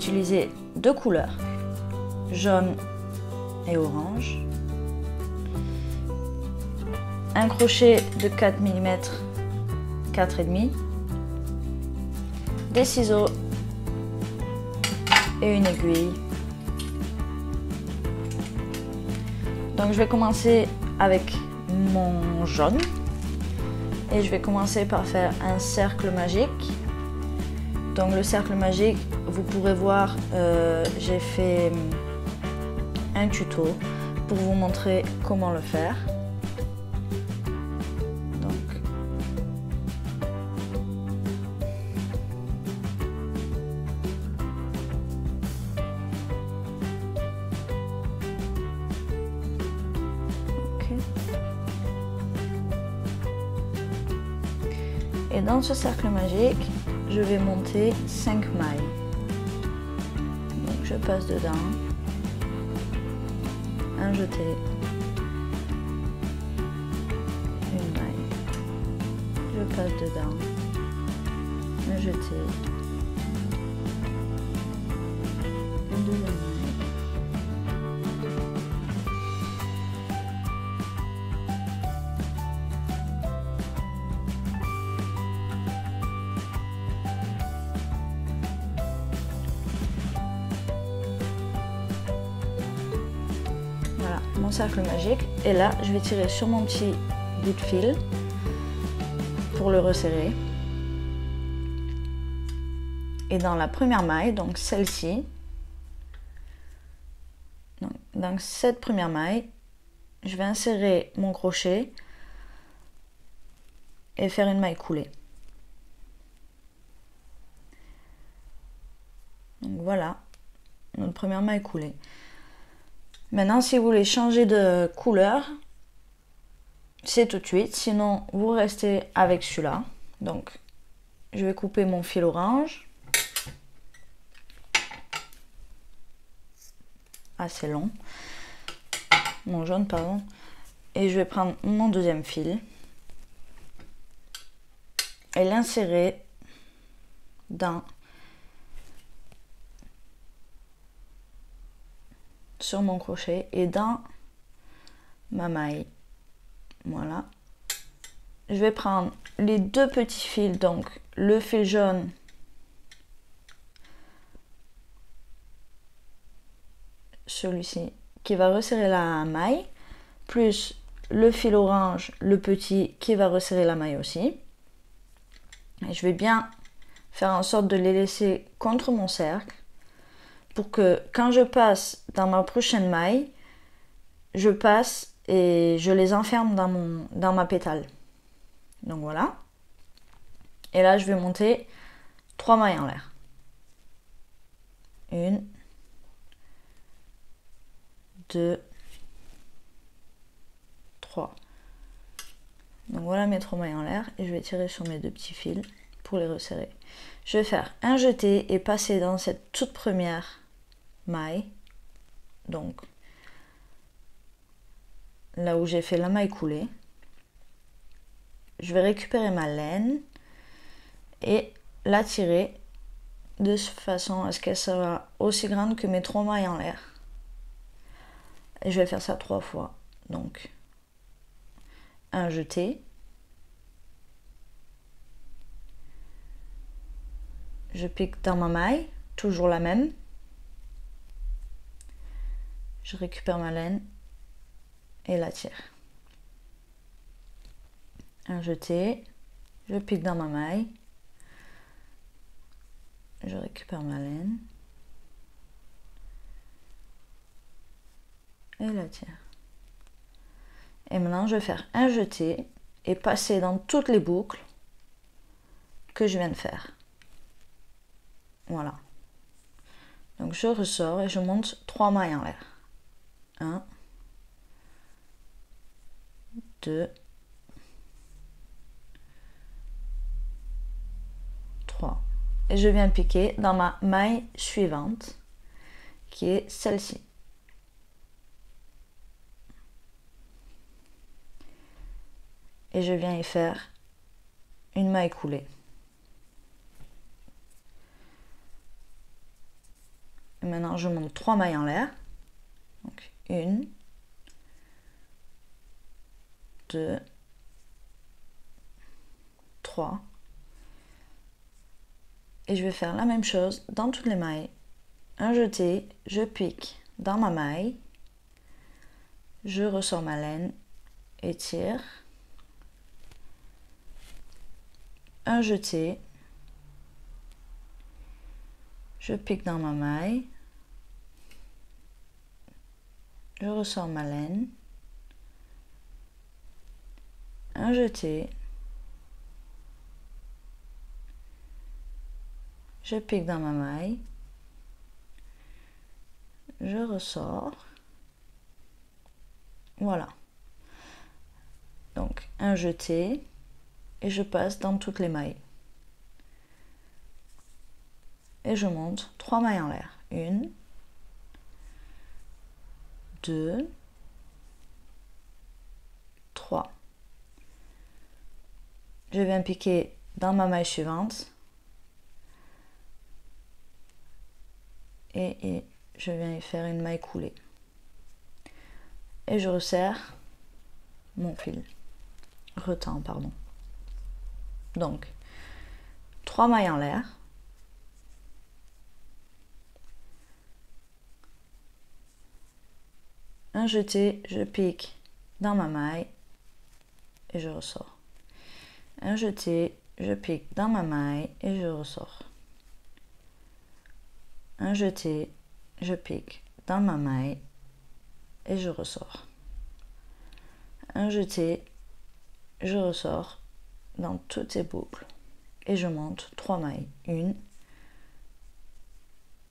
utiliser deux couleurs, jaune et orange, un crochet de 4 mm, 4,5, des ciseaux et une aiguille. Donc je vais commencer avec mon jaune et je vais commencer par faire un cercle magique. Donc le cercle magique, vous pourrez voir, j'ai fait un tuto pour vous montrer comment le faire. Et dans ce cercle magique, je vais monter 5 mailles. Donc je passe dedans, un jeté, une maille, je passe dedans, un jeté, une deuxième maille. Voilà, mon cercle magique. Et là, je vais tirer sur mon petit bout de fil pour le resserrer. Et dans la première maille, donc celle-ci, dans cette première maille, je vais insérer mon crochet et faire une maille coulée. Donc voilà, notre première maille coulée. Maintenant, si vous voulez changer de couleur, c'est tout de suite, sinon vous restez avec celui-là. Donc, je vais couper mon fil orange, assez long, mon jaune pardon, et je vais prendre mon deuxième fil et l'insérer sur mon crochet et dans ma maille. Voilà. Je vais prendre les deux petits fils, donc le fil jaune celui-ci qui va resserrer la maille, plus le fil orange, le petit qui va resserrer la maille aussi. Et je vais bien faire en sorte de les laisser contre mon cercle pour que quand je passe dans ma prochaine maille, je passe et je les enferme dans ma pétale. Donc voilà. Et là, je vais monter 3 mailles en l'air. 1, 2, 3. Donc voilà mes 3 mailles en l'air et je vais tirer sur mes deux petits fils pour les resserrer. Je vais faire un jeté et passer dans cette toute première maille. Donc là où j'ai fait la maille coulée. Je vais récupérer ma laine et la tirer de façon à ce qu'elle sera aussi grande que mes 3 mailles en l'air. Et je vais faire ça 3 fois. Donc un jeté, je pique dans ma maille, toujours la même, je récupère ma laine et la tire. Un jeté, je pique dans ma maille, je récupère ma laine et la tire. Et maintenant je vais faire un jeté et passer dans toutes les boucles que je viens de faire. Voilà. Donc je ressors et je monte 3 mailles en l'air. 1, 2, 3. Et je viens piquer dans ma maille suivante, qui est celle-ci. Et je viens y faire une maille coulée. maintenant je monte 3 mailles en l'air. Donc 1, 2, 3. Et je vais faire la même chose dans toutes les mailles. Un jeté, je pique dans ma maille, je ressors ma laine et tire. Un jeté, je pique dans ma maille, je ressors ma laine, un jeté, je pique dans ma maille, je ressors, voilà. Donc un jeté et je passe dans toutes les mailles. Et je monte 3 mailles en l'air. 1, 2, 3. Je viens piquer dans ma maille suivante. Et je viens y faire une maille coulée. Et je resserre mon fil. Retends, pardon. Donc, 3 mailles en l'air. Un jeté, je pique dans ma maille et je ressors. Un jeté, je pique dans ma maille et je ressors. Un jeté, je pique dans ma maille et je ressors. Un jeté, je ressors dans toutes ces boucles et je monte 3 mailles. 1,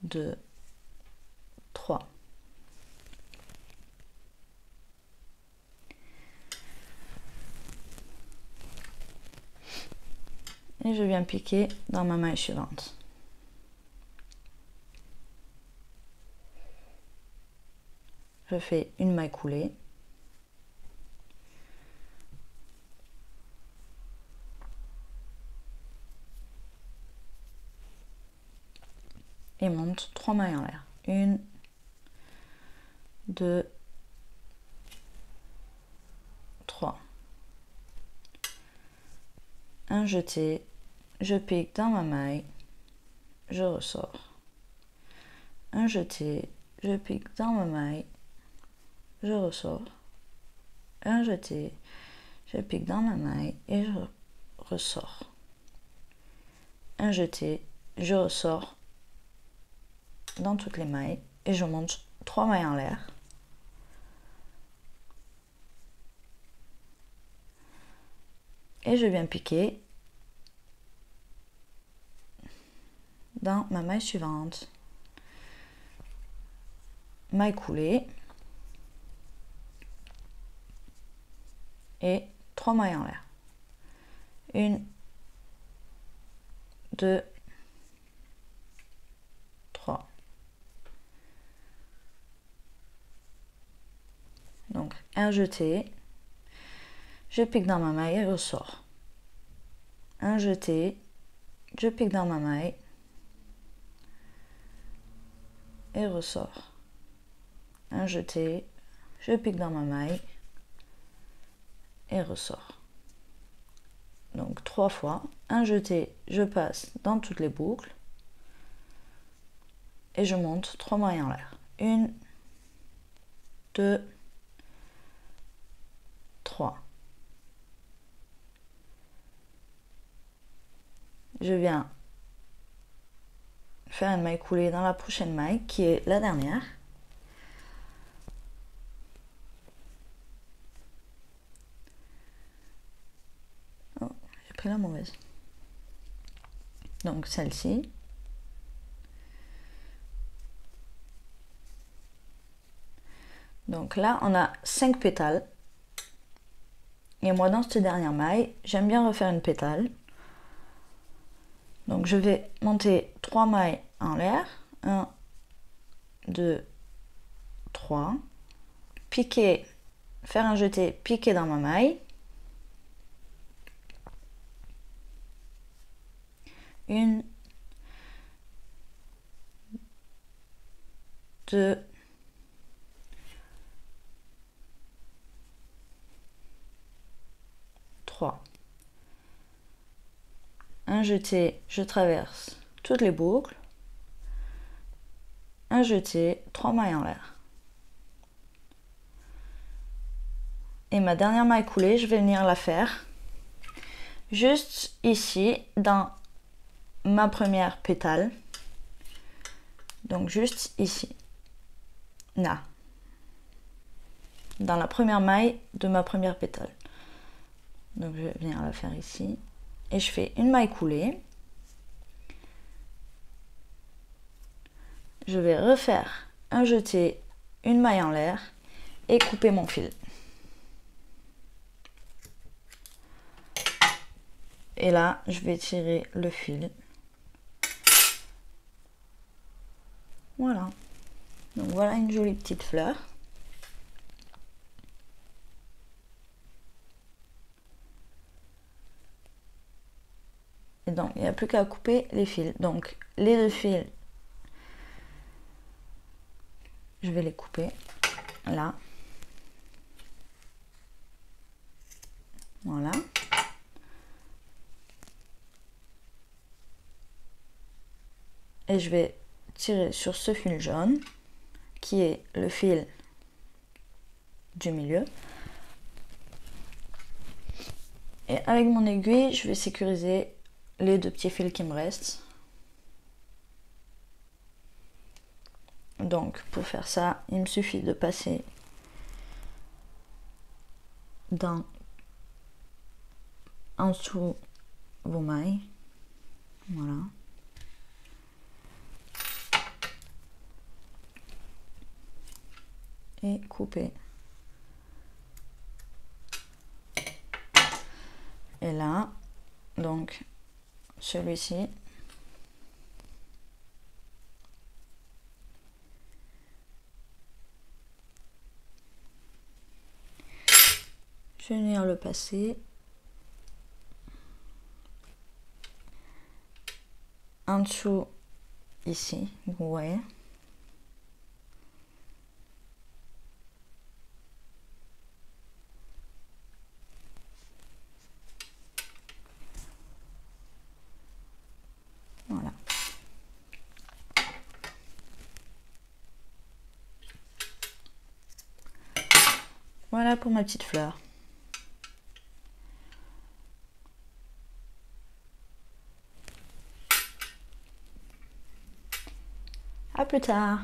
2, 3. Et je viens piquer dans ma maille suivante. Je fais une maille coulée. Et monte 3 mailles en l'air. 1, 2, 3. Un jeté, je pique dans ma maille, je ressors. Un jeté, je pique dans ma maille, je ressors. Un jeté, je pique dans ma maille et je ressors. Un jeté, je ressors dans toutes les mailles et je monte 3 mailles en l'air. Et je viens piquer dans ma maille suivante. Maille coulée et 3 mailles en l'air. 1, 2, 3. Donc un jeté, je pique dans ma maille et ressors. Un jeté, je pique dans ma maille et ressors. Un jeté, je pique dans ma maille et ressors. Donc 3 fois. Un jeté, je passe dans toutes les boucles et je monte 3 mailles en l'air. 1, 2, 3. Je viens faire une maille coulée dans la prochaine maille qui est la dernière. Oh, j'ai pris la mauvaise. Donc celle-ci. Donc là, on a 5 pétales. Et moi, dans cette dernière maille, j'aime bien refaire une pétale. Donc je vais monter 3 mailles en l'air. 1, 2, 3. Piquer, faire un jeté, piquer dans ma maille. 1, 2, 3. Un jeté, je traverse toutes les boucles. Un jeté, 3 mailles en l'air. Et ma dernière maille coulée, je vais venir la faire juste ici dans ma première pétale. Donc juste ici. Là. Dans la première maille de ma première pétale. Donc je vais venir la faire ici. Et je fais une maille coulée. Je vais refaire un jeté, une maille en l'air et couper mon fil. Et là, je vais tirer le fil. Voilà. Donc voilà une jolie petite fleur. Et donc, il n'y a plus qu'à couper les fils. Donc, les 2 fils, je vais les couper là. Voilà. Et je vais tirer sur ce fil jaune, qui est le fil du milieu. Et avec mon aiguille, je vais sécuriser les 2 petits fils qui me restent. Donc pour faire ça, il me suffit de passer en dessous vos mailles. Voilà. Et couper. Et là, donc celui-ci, je vais venir le passer en dessous ici, vous voyez. Voilà. Voilà pour ma petite fleur. À plus tard.